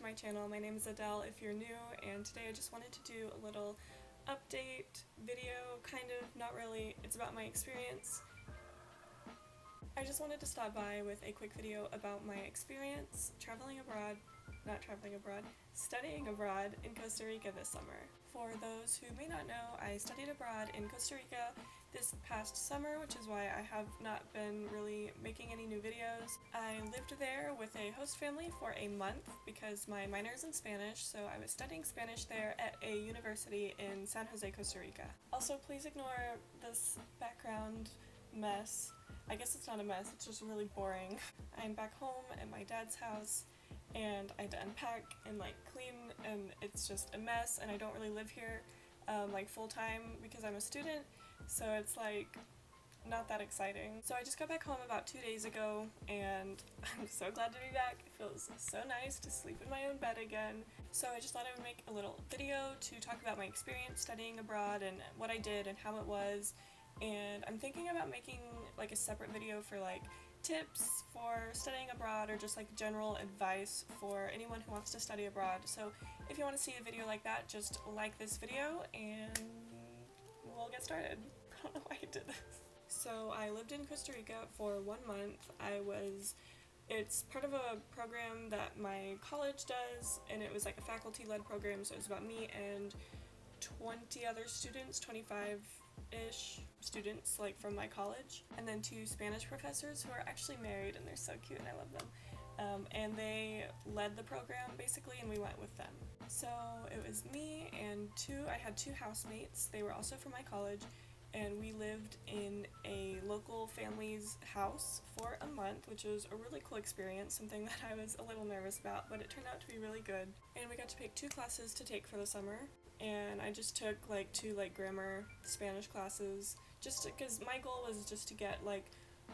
my channel. My name is Adele if you're new, and today I just wanted to do a little update video, kind of, not really. It's about my experience. I just wanted to stop by with a quick video about my experience studying abroad in Costa Rica this summer. For those who may not know, I studied abroad in Costa Rica this past summer, which is why I have not been really making any new videos. I lived there with a host family for a month because my minor is in Spanish, so I was studying Spanish there at a university in San Jose, Costa Rica. Also, please ignore this background mess. I guess it's not a mess, it's just really boring. I'm back home at my dad's house and I had to unpack and clean, and it's just a mess, and I don't really live here full time because I'm a student, so it's not that exciting. So I just got back home about 2 days ago and I'm so glad to be back. It feels so nice to sleep in my own bed again. So I just thought I would make a little video to talk about my experience studying abroad and what I did and how it was. And I'm thinking about making a separate video for tips for studying abroad or just general advice for anyone who wants to study abroad. So if you want to see a video like that, just like this video and we'll get started. I don't know why I did this. So I lived in Costa Rica for 1 month. It's part of a program that my college does, and it was a faculty-led program, so it was about me and 20 other students, 25-ish students from my college, and then 2 Spanish professors who are actually married, and they're so cute and I love them. And they led the program basically, and we went with them. So it was me and I had 2 housemates. They were also from my college, and we lived in a local family's house for a month, which was a really cool experience, something that I was a little nervous about, but it turned out to be really good. And we got to pick 2 classes to take for the summer, and I just took 2 grammar Spanish classes, just because my goal was just to get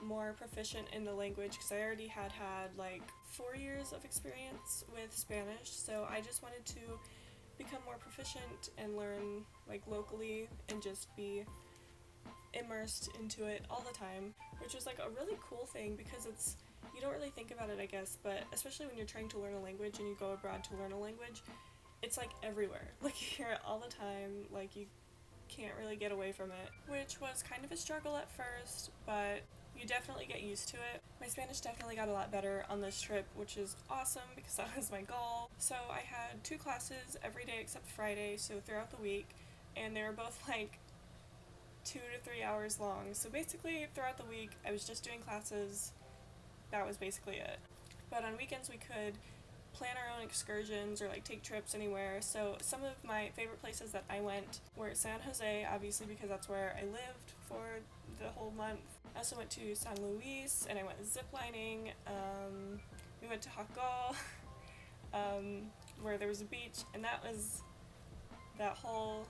more proficient in the language, because I already had 4 years of experience with Spanish, so I just wanted to become more proficient and learn locally and just be immersed into it all the time, which was a really cool thing because you don't really think about it, I guess, but especially when you're trying to learn a language and you go abroad to learn a language, it's everywhere. You hear it all the time, you can't really get away from it, which was kind of a struggle at first, but you definitely get used to it. My Spanish definitely got a lot better on this trip, which is awesome because that was my goal. So I had 2 classes every day except Friday, so throughout the week, and they were both 2 to 3 hours long. So basically throughout the week I was just doing classes. That was basically it. But on weekends we could plan our own excursions or take trips anywhere. So some of my favorite places that I went were San Jose, obviously because that's where I lived for the whole month. I also went to San Luis and I went ziplining. We went to Jaco, where there was a beach, and that was that whole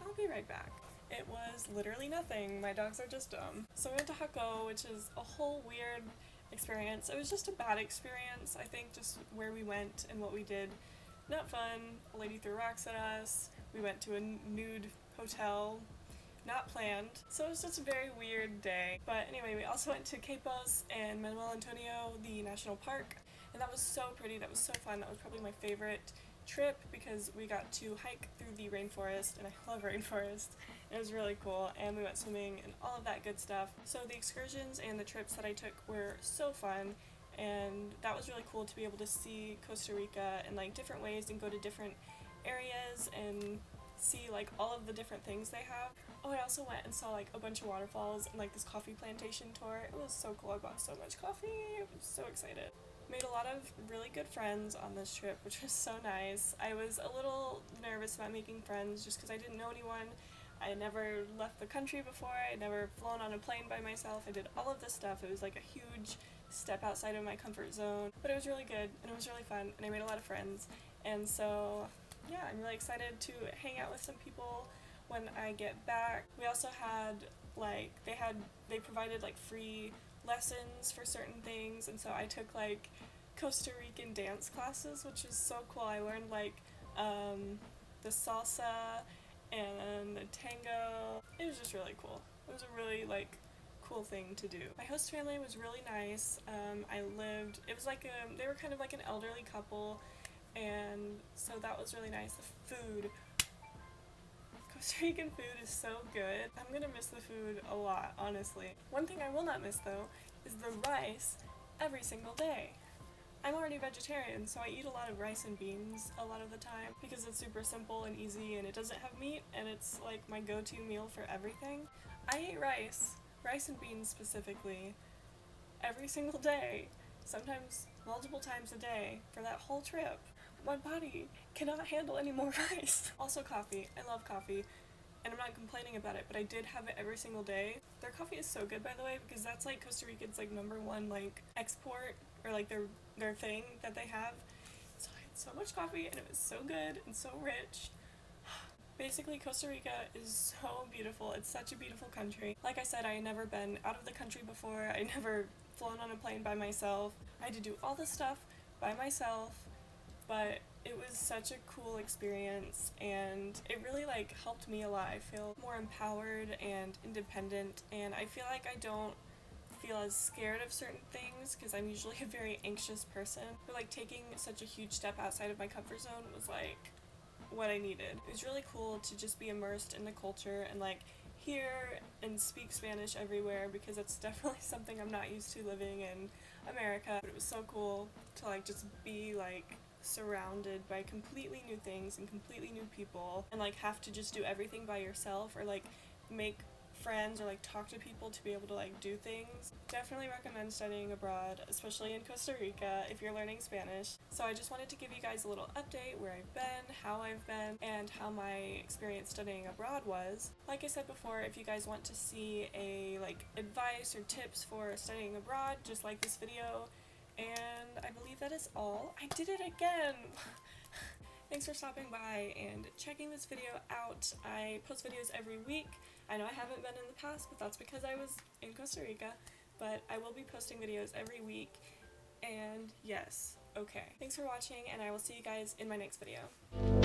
I'll be right back. It was literally nothing. My dogs are just dumb. So we went to Jaco, which is a whole weird experience. It was just a bad experience, I think, just where we went and what we did. Not fun. A lady threw rocks at us. We went to a nude hotel. Not planned. So it was just a very weird day. But anyway, we also went to Quepos and Manuel Antonio, the national park, and that was so pretty. That was so fun. That was probably my favorite trip because we got to hike through the rainforest, and I love rainforest. It was really cool, and we went swimming and all of that good stuff. So the excursions and the trips that I took were so fun, and that was really cool to be able to see Costa Rica in different ways and go to different areas and see all of the different things they have. Oh, I also went and saw a bunch of waterfalls and this coffee plantation tour. It was so cool. I bought so much coffee. I was so excited. Made a lot of really good friends on this trip, which was so nice. I was a little nervous about making friends just because I didn't know anyone. I had never left the country before. I had never flown on a plane by myself. I did all of this stuff. It was a huge step outside of my comfort zone, but it was really good and it was really fun, and I made a lot of friends. And so yeah, I'm really excited to hang out with some people when I get back. We also had they provided free lessons for certain things, and so I took Costa Rican dance classes, which is so cool. I learned the salsa and the tango. It was just really cool. It was a really cool thing to do. My host family was really nice. It was like they were kind of like an elderly couple, and so that was really nice. The food, Costa Rican food is so good. I'm gonna miss the food a lot, honestly. One thing I will not miss though is the rice every single day. I'm already vegetarian, so I eat a lot of rice and beans a lot of the time because it's super simple and easy and it doesn't have meat and it's like my go-to meal for everything. I eat rice and beans specifically, every single day, sometimes multiple times a day for that whole trip. My body cannot handle any more rice. Also coffee. I love coffee. And I'm not complaining about it, but I did have it every single day. Their coffee is so good, by the way, because that's like Costa Rica's like #1 like export, or like their thing that they have. So I had so much coffee and it was so good and so rich. Basically, Costa Rica is so beautiful. It's such a beautiful country. Like I said, I had never been out of the country before. I never flown on a plane by myself. I had to do all this stuff by myself, but it was such a cool experience and it really like helped me a lot. I feel more empowered and independent, and I feel like I don't feel as scared of certain things because I'm usually a very anxious person. But like taking such a huge step outside of my comfort zone was like what I needed. It was really cool to just be immersed in the culture and like hear and speak Spanish everywhere because it's definitely something I'm not used to living in America. But it was so cool to like just be like surrounded by completely new things and completely new people and like have to just do everything by yourself or like make friends or like talk to people to be able to like do things. Definitely recommend studying abroad, especially in Costa Rica if you're learning Spanish. So I just wanted to give you guys a little update where I've been, how I've been, and how my experience studying abroad was. Like I said before, if you guys want to see a like advice or tips for studying abroad, just like this video. And I believe that is all. I did it again! Thanks for stopping by and checking this video out. I post videos every week. I know I haven't been in the past, but that's because I was in Costa Rica. But I will be posting videos every week. And yes, okay. Thanks for watching, and I will see you guys in my next video.